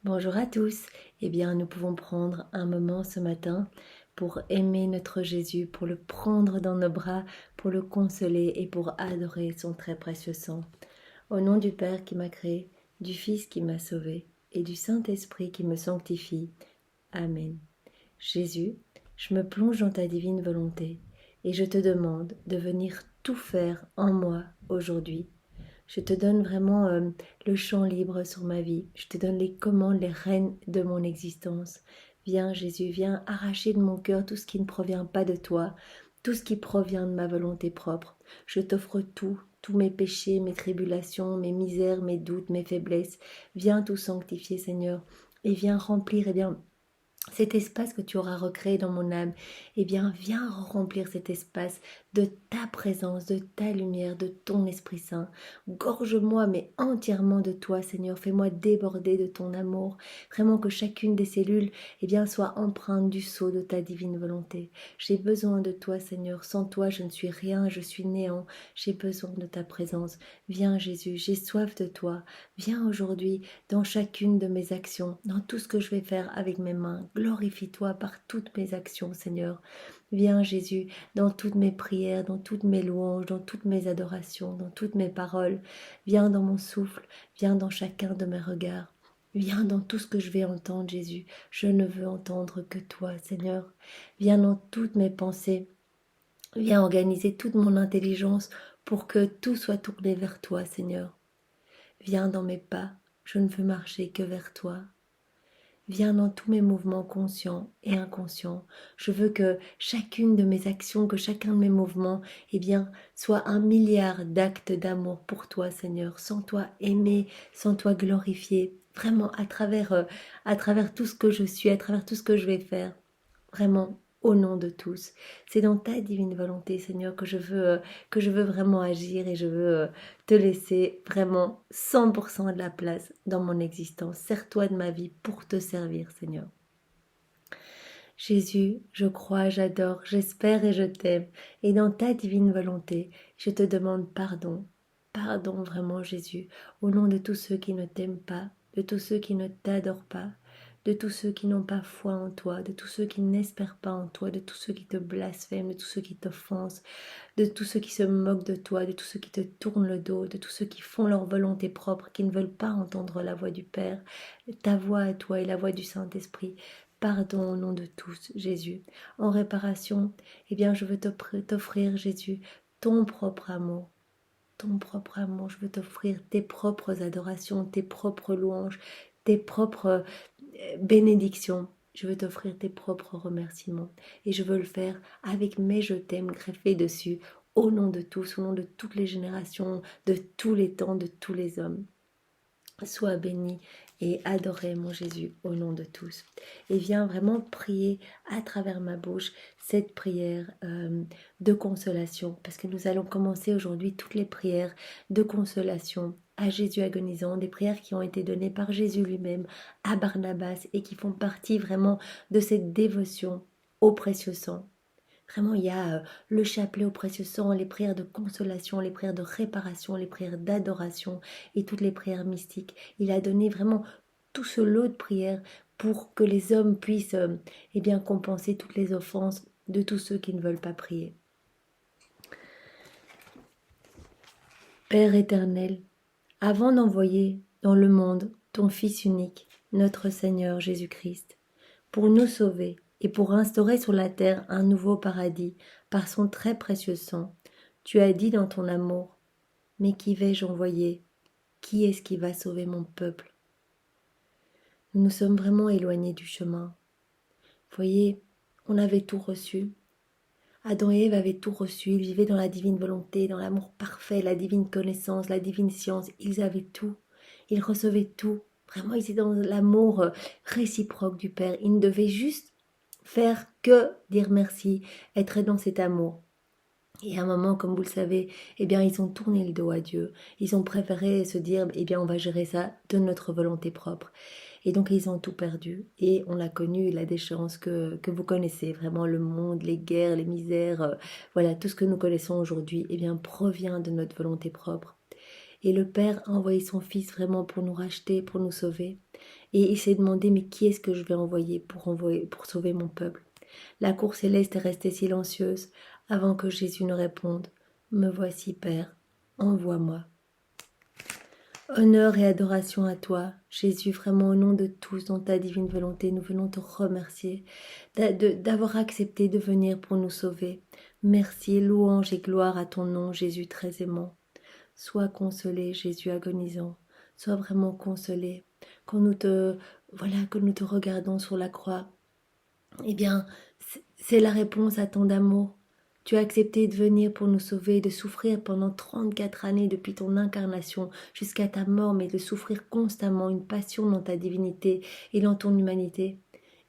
Bonjour à tous. Eh bien, nous pouvons prendre un moment ce matin pour aimer notre Jésus, pour le prendre dans nos bras, pour le consoler et pour adorer son très précieux sang. Au nom du Père qui m'a créé, du Fils qui m'a sauvé et du Saint-Esprit qui me sanctifie. Amen. Jésus, je me plonge dans ta divine volonté et je te demande de venir tout faire en moi aujourd'hui. Je te donne vraiment le champ libre sur ma vie. Je te donne les commandes, les rênes de mon existence. Viens Jésus, viens arracher de mon cœur tout ce qui ne provient pas de toi, tout ce qui provient de ma volonté propre. Je t'offre tout, tous mes péchés, mes tribulations, mes misères, mes doutes, mes faiblesses. Viens tout sanctifier Seigneur et viens remplir cet espace que tu auras recréé dans mon âme, eh bien, viens remplir cet espace de ta présence, de ta lumière, de ton Esprit Saint. Gorge-moi, mais entièrement de toi, Seigneur. Fais-moi déborder de ton amour. Vraiment que chacune des cellules, eh bien, soit empreinte du sceau de ta divine volonté. J'ai besoin de toi, Seigneur. Sans toi, je ne suis rien, je suis néant. J'ai besoin de ta présence. Viens, Jésus, j'ai soif de toi. Viens aujourd'hui dans chacune de mes actions, dans tout ce que je vais faire avec mes mains. Glorifie-toi par toutes mes actions, Seigneur. Viens, Jésus, dans toutes mes prières, dans toutes mes louanges, dans toutes mes adorations, dans toutes mes paroles. Viens dans mon souffle, viens dans chacun de mes regards. Viens dans tout ce que je vais entendre, Jésus. Je ne veux entendre que toi, Seigneur. Viens dans toutes mes pensées. Viens organiser toute mon intelligence pour que tout soit tourné vers toi, Seigneur. Viens dans mes pas, je ne veux marcher que vers toi. Viens dans tous mes mouvements conscients et inconscients. Je veux que chacune de mes actions, que chacun de mes mouvements, eh bien, soit un milliard d'actes d'amour pour toi, Seigneur. Sans toi aimer, sans toi glorifier. Vraiment, à travers tout ce que je suis, à travers tout ce que je vais faire. Vraiment, au nom de tous. C'est dans ta divine volonté, Seigneur, que je veux vraiment agir et je veux te laisser vraiment 100% de la place dans mon existence. Sers-toi de ma vie pour te servir, Seigneur. Jésus, je crois, j'adore, j'espère et je t'aime. Et dans ta divine volonté, je te demande pardon. Pardon vraiment, Jésus, au nom de tous ceux qui ne t'aiment pas, de tous ceux qui ne t'adorent pas, de tous ceux qui n'ont pas foi en toi, de tous ceux qui n'espèrent pas en toi, de tous ceux qui te blasphèment, de tous ceux qui t'offensent, de tous ceux qui se moquent de toi, de tous ceux qui te tournent le dos, de tous ceux qui font leur volonté propre, qui ne veulent pas entendre la voix du Père, ta voix à toi et la voix du Saint-Esprit. Pardon au nom de tous, Jésus. En réparation, eh bien, je veux t'offrir, Jésus, ton propre amour. Ton propre amour, je veux t'offrir tes propres adorations, tes propres louanges, tes propres bénédictions. Je veux t'offrir tes propres remerciements. Et je veux le faire avec mes je t'aime greffés dessus, au nom de tous, au nom de toutes les générations, de tous les temps, de tous les hommes. Sois béni et adoré, mon Jésus, au nom de tous. Et viens vraiment prier à travers ma bouche cette prière de consolation, parce que nous allons commencer aujourd'hui toutes les prières de consolation à Jésus agonisant, des prières qui ont été données par Jésus lui-même à Barnabas et qui font partie vraiment de cette dévotion au précieux sang. Vraiment, il y a le chapelet au précieux sang, les prières de consolation, les prières de réparation, les prières d'adoration et toutes les prières mystiques. Il a donné vraiment tout ce lot de prières pour que les hommes puissent eh bien, compenser toutes les offenses de tous ceux qui ne veulent pas prier. Père éternel, avant d'envoyer dans le monde ton Fils unique, notre Seigneur Jésus-Christ, pour nous sauver et pour instaurer sur la terre un nouveau paradis par son très précieux sang, tu as dit dans ton amour, mais qui vais-je envoyer? Qui est-ce qui va sauver mon peuple? Nous nous sommes vraiment éloignés du chemin. Voyez, on avait tout reçu. Adam et Ève avaient tout reçu, ils vivaient dans la divine volonté, dans l'amour parfait, la divine connaissance, la divine science, ils avaient tout, ils recevaient tout. Vraiment, ils étaient dans l'amour réciproque du Père. Ils ne devaient juste faire que dire merci, être dans cet amour. Et à un moment, comme vous le savez, eh bien, ils ont tourné le dos à Dieu. Ils ont préféré se dire, eh bien, on va gérer ça de notre volonté propre. Et donc, ils ont tout perdu. Et on l'a connu, la déchéance que vous connaissez, vraiment le monde, les guerres, les misères, voilà, tout ce que nous connaissons aujourd'hui, eh bien, provient de notre volonté propre. Et le Père a envoyé son Fils vraiment pour nous racheter, pour nous sauver. Et il s'est demandé, mais qui est-ce que je vais envoyer pour sauver mon peuple? La cour céleste est restée silencieuse avant que Jésus ne réponde. Me voici, Père, envoie-moi. Honneur et adoration à toi, Jésus, vraiment au nom de tous, dans ta divine volonté, nous venons te remercier d'avoir accepté de venir pour nous sauver. Merci, louange et gloire à ton nom, Jésus très aimant. Sois consolé, Jésus agonisant. Sois vraiment consolé. Quand nous te, que nous te regardons sur la croix, eh bien, c'est la réponse à tant d'amour. Tu as accepté de venir pour nous sauver, de souffrir pendant 34 années depuis ton incarnation jusqu'à ta mort, mais de souffrir constamment une passion dans ta divinité et dans ton humanité.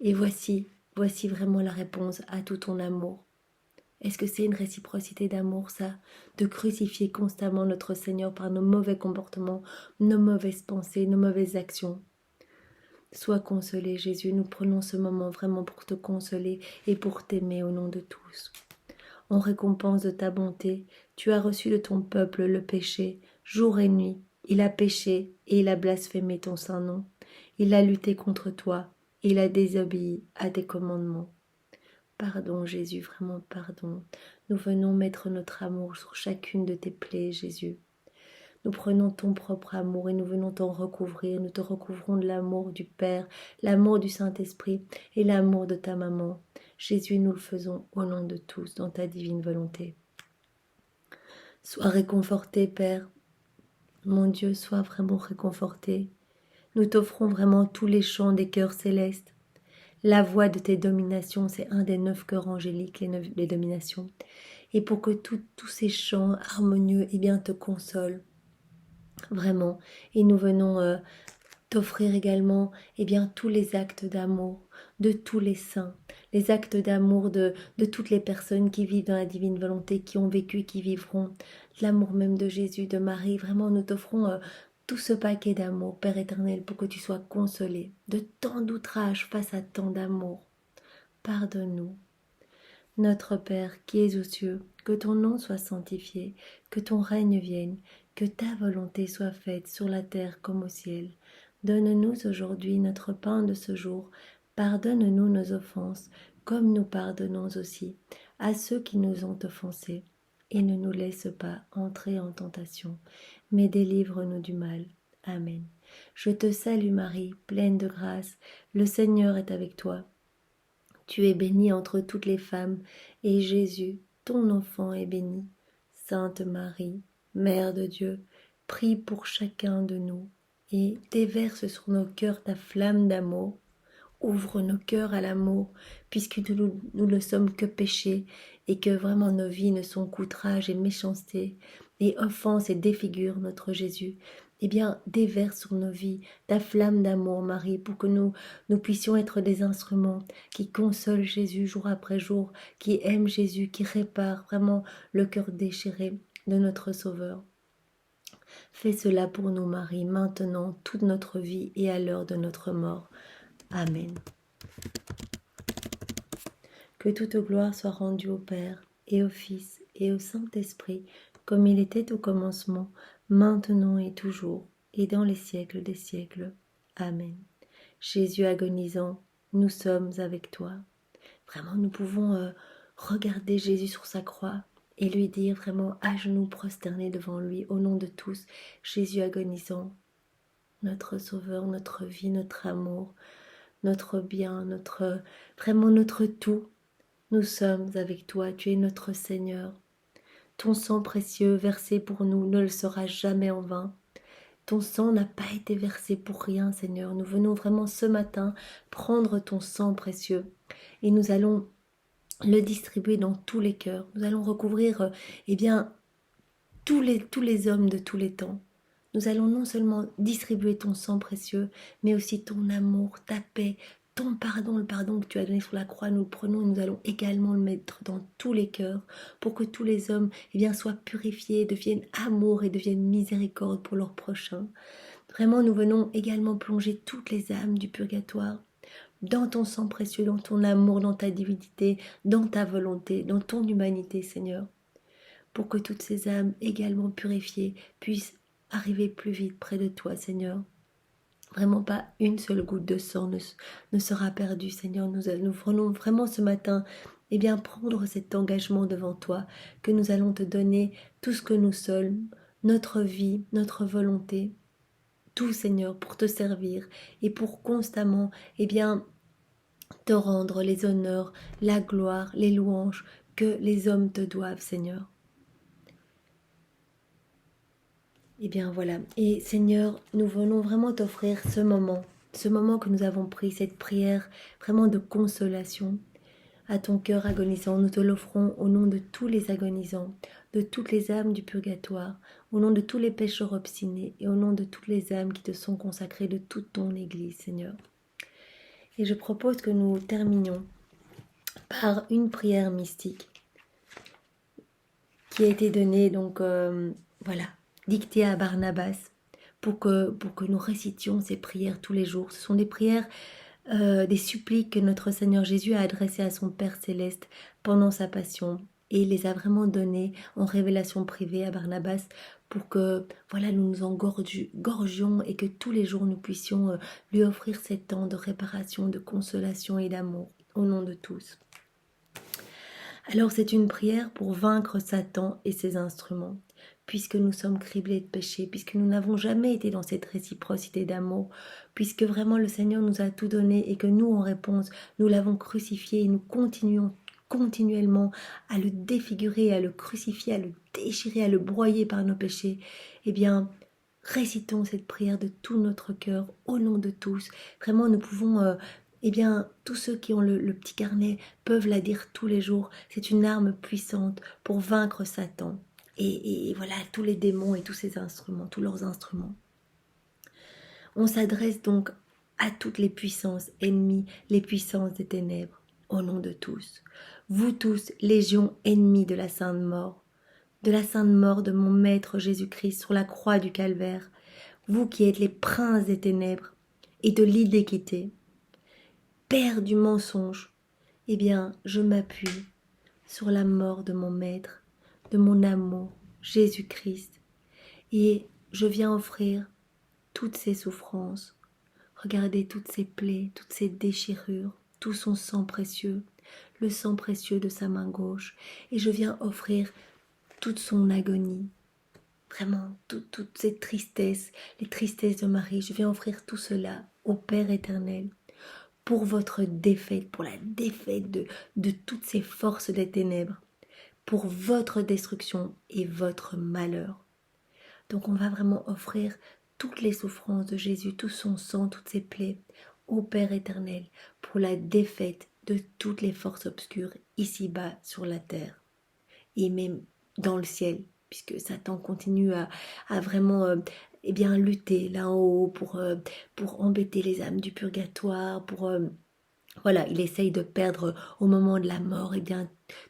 Et voici vraiment la réponse à tout ton amour. Est-ce que c'est une réciprocité d'amour, ça? De crucifier constamment notre Seigneur par nos mauvais comportements, nos mauvaises pensées, nos mauvaises actions? Sois consolé, Jésus, nous prenons ce moment vraiment pour te consoler et pour t'aimer au nom de tous. En récompense de ta bonté, tu as reçu de ton peuple le péché, jour et nuit. Il a péché et il a blasphémé ton saint nom. Il a lutté contre toi, il a désobéi à tes commandements. Pardon, Jésus, vraiment pardon. Nous venons mettre notre amour sur chacune de tes plaies, Jésus. Nous prenons ton propre amour et nous venons t'en recouvrir. Nous te recouvrons de l'amour du Père, l'amour du Saint-Esprit et l'amour de ta maman. Jésus, nous le faisons au nom de tous, dans ta divine volonté. Sois réconforté, Père. Mon Dieu, sois vraiment réconforté. Nous t'offrons vraiment tous les chants des cœurs célestes. La voix de tes dominations, c'est un des 9 cœurs angéliques, les dominations. Et pour que tous ces chants harmonieux te consolent, vraiment. Et nous venons t'offrir également tous les actes d'amour de tous les saints, les actes d'amour de toutes les personnes qui vivent dans la divine volonté, qui ont vécu et qui vivront, l'amour même de Jésus, de Marie. Vraiment, nous t'offrons tout ce paquet d'amour, Père éternel, pour que tu sois consolé de tant d'outrages face à tant d'amour. Pardonne-nous. Notre Père qui es aux cieux, que ton nom soit sanctifié, que ton règne vienne, que ta volonté soit faite sur la terre comme au ciel. Donne-nous aujourd'hui notre pain de ce jour. Pardonne-nous nos offenses, comme nous pardonnons aussi à ceux qui nous ont offensés. Et ne nous laisse pas entrer en tentation, mais délivre-nous du mal. Amen. Je te salue Marie, pleine de grâce, le Seigneur est avec toi. Tu es bénie entre toutes les femmes, et Jésus, ton enfant, est béni. Sainte Marie, Mère de Dieu, prie pour chacun de nous, et déverse sur nos cœurs ta flamme d'amour. Ouvre nos cœurs à l'amour, puisque nous ne sommes que péchés, et que vraiment nos vies ne sont qu'outrage et méchanceté, et offense et défigure notre Jésus. Déverse sur nos vies ta flamme d'amour, Marie, pour que nous puissions être des instruments qui consolent Jésus jour après jour, qui aiment Jésus, qui réparent vraiment le cœur déchiré de notre Sauveur. Fais cela pour nous, Marie, maintenant, toute notre vie et à l'heure de notre mort. Amen. Que toute gloire soit rendue au Père, et au Fils, et au Saint-Esprit, comme il était au commencement, maintenant et toujours, et dans les siècles des siècles. Amen. Jésus agonisant, nous sommes avec toi. Vraiment, nous pouvons regarder Jésus sur sa croix et lui dire vraiment à genoux prosternés devant lui, au nom de tous, Jésus agonisant, notre Sauveur, notre vie, notre amour, notre bien, vraiment notre tout. Nous sommes avec toi, tu es notre Seigneur. Ton sang précieux versé pour nous ne le sera jamais en vain. Ton sang n'a pas été versé pour rien, Seigneur. Nous venons vraiment ce matin prendre ton sang précieux et nous allons le distribuer dans tous les cœurs. Nous allons recouvrir tous les hommes de tous les temps. Nous allons non seulement distribuer ton sang précieux, mais aussi ton amour, ta paix, ton pardon, le pardon que tu as donné sur la croix. Nous le prenons et nous allons également le mettre dans tous les cœurs pour que tous les hommes soient purifiés, deviennent amour et deviennent miséricorde pour leurs prochains. Vraiment, nous venons également plonger toutes les âmes du purgatoire dans ton sang précieux, dans ton amour, dans ta divinité, dans ta volonté, dans ton humanité, Seigneur, pour que toutes ces âmes également purifiées puissent arriver plus vite près de toi, Seigneur. Vraiment pas une seule goutte de sang ne sera perdue, Seigneur. Nous voulons vraiment ce matin prendre cet engagement devant toi, que nous allons te donner tout ce que nous sommes, notre vie, notre volonté, tout, Seigneur, pour te servir et pour constamment te rendre les honneurs, la gloire, les louanges que les hommes te doivent, Seigneur. Voilà. Et Seigneur, nous voulons vraiment t'offrir ce moment que nous avons pris, cette prière vraiment de consolation à ton cœur agonisant. Nous te l'offrons au nom de tous les agonisants, de toutes les âmes du purgatoire, au nom de tous les pécheurs obstinés et au nom de toutes les âmes qui te sont consacrées de toute ton Église, Seigneur. Et je propose que nous terminions par une prière mystique qui a été donnée, dictée à Barnabas pour que nous récitions ces prières tous les jours. Ce sont des prières, des suppliques que notre Seigneur Jésus a adressées à son Père Céleste pendant sa passion. Et il les a vraiment données en révélation privée à Barnabas pour que nous nous engorgions et que tous les jours nous puissions lui offrir ces temps de réparation, de consolation et d'amour au nom de tous. Alors c'est une prière pour vaincre Satan et ses instruments, puisque nous sommes criblés de péché, puisque nous n'avons jamais été dans cette réciprocité d'amour, puisque vraiment le Seigneur nous a tout donné et que nous, en réponse, nous l'avons crucifié et nous continuons continuellement à le défigurer, à le crucifier, à le déchirer, à le broyer par nos péchés. Récitons cette prière de tout notre cœur, au nom de tous. Vraiment, nous pouvons... tous ceux qui ont le petit carnet peuvent la dire tous les jours. C'est une arme puissante pour vaincre Satan. Et voilà, tous les démons et tous ces instruments, tous leurs instruments. On s'adresse donc à toutes les puissances ennemies, les puissances des ténèbres, au nom de tous. Vous tous, légions ennemies de la sainte mort de mon Maître Jésus-Christ sur la croix du Calvaire, vous qui êtes les princes des ténèbres et de l'iniquité, Père du mensonge, je m'appuie sur la mort de mon Maître, de mon amour, Jésus-Christ, et je viens offrir toutes ces souffrances. Regardez toutes ces plaies, toutes ces déchirures, tout son sang précieux, le sang précieux de sa main gauche, et je viens offrir toute son agonie, vraiment toutes ces tristesses, les tristesses de Marie. Je viens offrir tout cela au Père éternel pour votre défaite, pour la défaite de toutes ces forces des ténèbres, pour votre destruction et votre malheur. Donc on va vraiment offrir toutes les souffrances de Jésus, tout son sang, toutes ses plaies au Père éternel pour la défaite de toutes les forces obscures ici-bas sur la terre et même dans le ciel, puisque Satan continue à vraiment lutter là-haut pour embêter les âmes du purgatoire, il essaye de perdre au moment de la mort,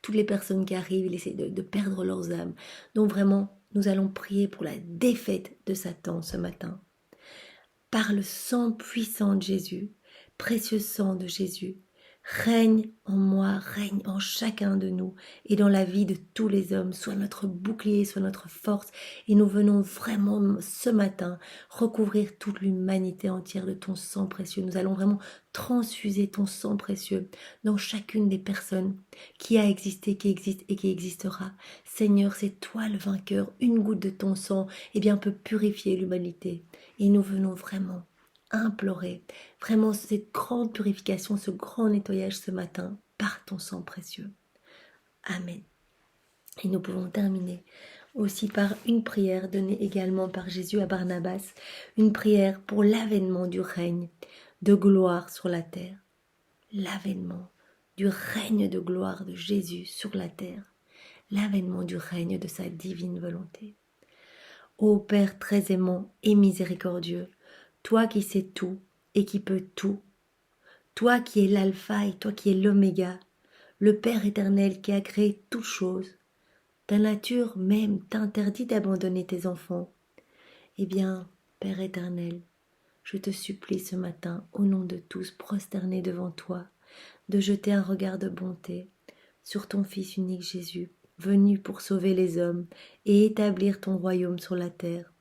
toutes les personnes qui arrivent, il essaye de perdre leurs âmes. Donc vraiment, nous allons prier pour la défaite de Satan ce matin. Par le sang puissant de Jésus, précieux sang de Jésus, règne en moi, règne en chacun de nous et dans la vie de tous les hommes, soit notre bouclier, soit notre force. Et nous venons vraiment ce matin recouvrir toute l'humanité entière de ton sang précieux. Nous allons vraiment transfuser ton sang précieux dans chacune des personnes qui a existé, qui existe et qui existera. Seigneur, c'est toi le vainqueur. Une goutte de ton sang peut purifier l'humanité. Et nous venons vraiment implorer vraiment cette grande purification, ce grand nettoyage ce matin par ton sang précieux. Amen. Et nous pouvons terminer aussi par une prière donnée également par Jésus à Barnabas, une prière pour l'avènement du règne de gloire sur la terre. L'avènement du règne de gloire de Jésus sur la terre. L'avènement du règne de sa divine volonté. Ô Père très aimant et miséricordieux, toi qui sais tout et qui peux tout, toi qui es l'alpha et toi qui es l'oméga, le Père éternel qui a créé toutes choses, ta nature même t'interdit d'abandonner tes enfants. Père éternel, je te supplie ce matin, au nom de tous prosternés devant toi, de jeter un regard de bonté sur ton Fils unique Jésus, venu pour sauver les hommes et établir ton royaume sur la terre.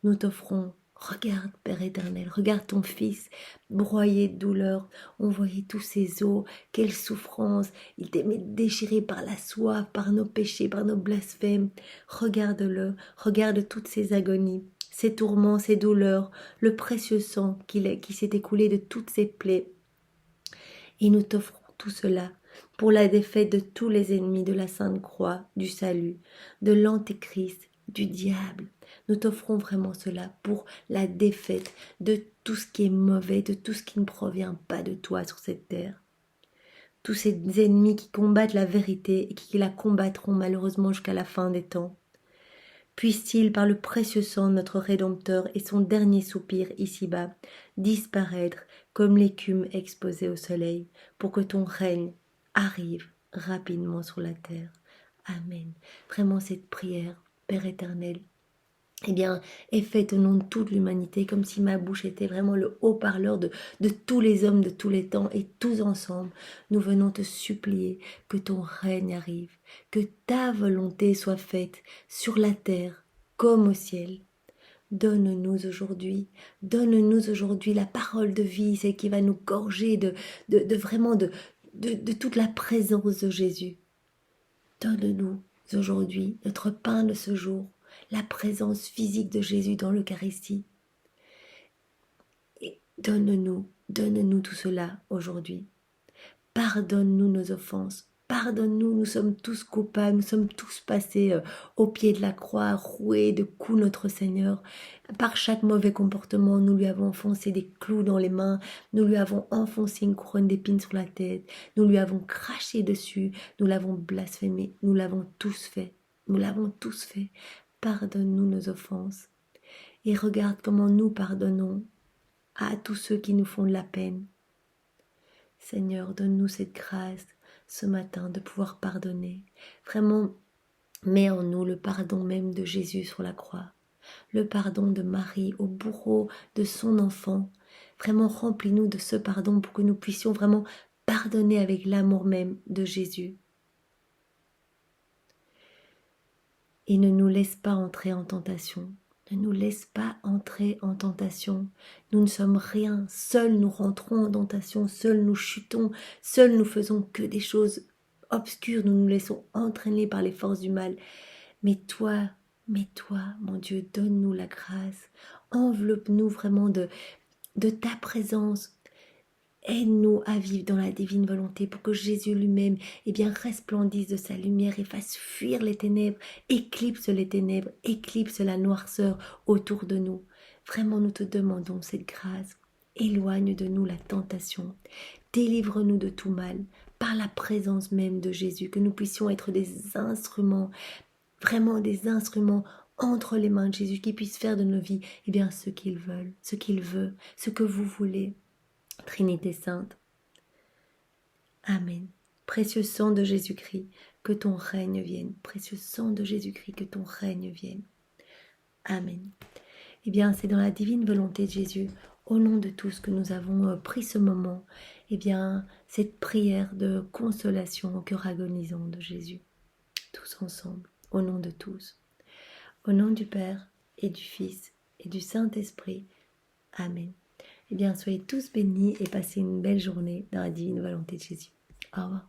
nous t'offrons. Regarde, Père éternel, regarde ton Fils, broyé de douleur. On voyait tous ses os, quelle souffrance. Il t'aimait déchiré par la soif, par nos péchés, par nos blasphèmes. Regarde-le, regarde toutes ses agonies, ses tourments, ses douleurs, le précieux sang qui s'est écoulé de toutes ses plaies. Et nous t'offrons tout cela pour la défaite de tous les ennemis de la Sainte Croix, du salut, de l'Antéchrist, du diable. Nous t'offrons vraiment cela pour la défaite de tout ce qui est mauvais, de tout ce qui ne provient pas de toi sur cette terre. Tous ces ennemis qui combattent la vérité et qui la combattront malheureusement jusqu'à la fin des temps. Puisse-t-il, par le précieux sang de notre Rédempteur et son dernier soupir ici-bas, disparaître comme l'écume exposée au soleil, pour que ton règne arrive rapidement sur la terre. Amen. Vraiment cette prière, Père éternel, eh bien, est faite au nom de toute l'humanité, comme si ma bouche était vraiment le haut-parleur de tous les hommes de tous les temps, et tous ensemble, nous venons te supplier que ton règne arrive, que ta volonté soit faite sur la terre comme au ciel. Donne-nous aujourd'hui la parole de vie, celle qui va nous gorger vraiment de toute la présence de Jésus. Donne-nous aujourd'hui notre pain de ce jour, la présence physique de Jésus dans l'Eucharistie. Et donne-nous tout cela aujourd'hui. Pardonne-nous nos offenses. Pardonne-nous, nous sommes tous coupables, nous sommes tous passés au pied de la croix, roués de coups notre Seigneur. Par chaque mauvais comportement, nous lui avons enfoncé des clous dans les mains, nous lui avons enfoncé une couronne d'épines sur la tête, nous lui avons craché dessus, nous l'avons blasphémé, nous l'avons tous fait. Nous l'avons tous fait. Pardonne-nous nos offenses. Et regarde comment nous pardonnons à tous ceux qui nous font de la peine. Seigneur, donne-nous cette grâce ce matin de pouvoir pardonner. Vraiment, mets en nous le pardon même de Jésus sur la croix. Le pardon de Marie au bourreau de son enfant. Vraiment, remplis-nous de ce pardon pour que nous puissions vraiment pardonner avec l'amour même de Jésus. Et ne nous laisse pas entrer en tentation. Ne nous laisse pas entrer en tentation. Nous ne sommes rien. Seuls nous rentrons en tentation. Seuls nous chutons. Seuls nous faisons que des choses obscures. Nous nous laissons entraîner par les forces du mal. Mais toi, mon Dieu, donne-nous la grâce. Enveloppe-nous vraiment de ta présence. Aide-nous à vivre dans la divine volonté pour que Jésus lui-même resplendisse de sa lumière et fasse fuir les ténèbres, éclipse la noirceur autour de nous. Vraiment, nous te demandons cette grâce. Éloigne de nous la tentation. Délivre-nous de tout mal par la présence même de Jésus, que nous puissions être des instruments, vraiment des instruments entre les mains de Jésus, qui puisse faire de nos vies ce qu'il veut, ce que vous voulez. Trinité Sainte. Amen. Précieux sang de Jésus-Christ, que ton règne vienne. Précieux sang de Jésus-Christ, que ton règne vienne. Amen. C'est dans la divine volonté de Jésus, au nom de tous, que nous avons pris ce moment, cette prière de consolation au cœur agonisant de Jésus. Tous ensemble, au nom de tous. Au nom du Père et du Fils et du Saint-Esprit. Amen. Soyez tous bénis et passez une belle journée dans la divine volonté de Jésus. Au revoir.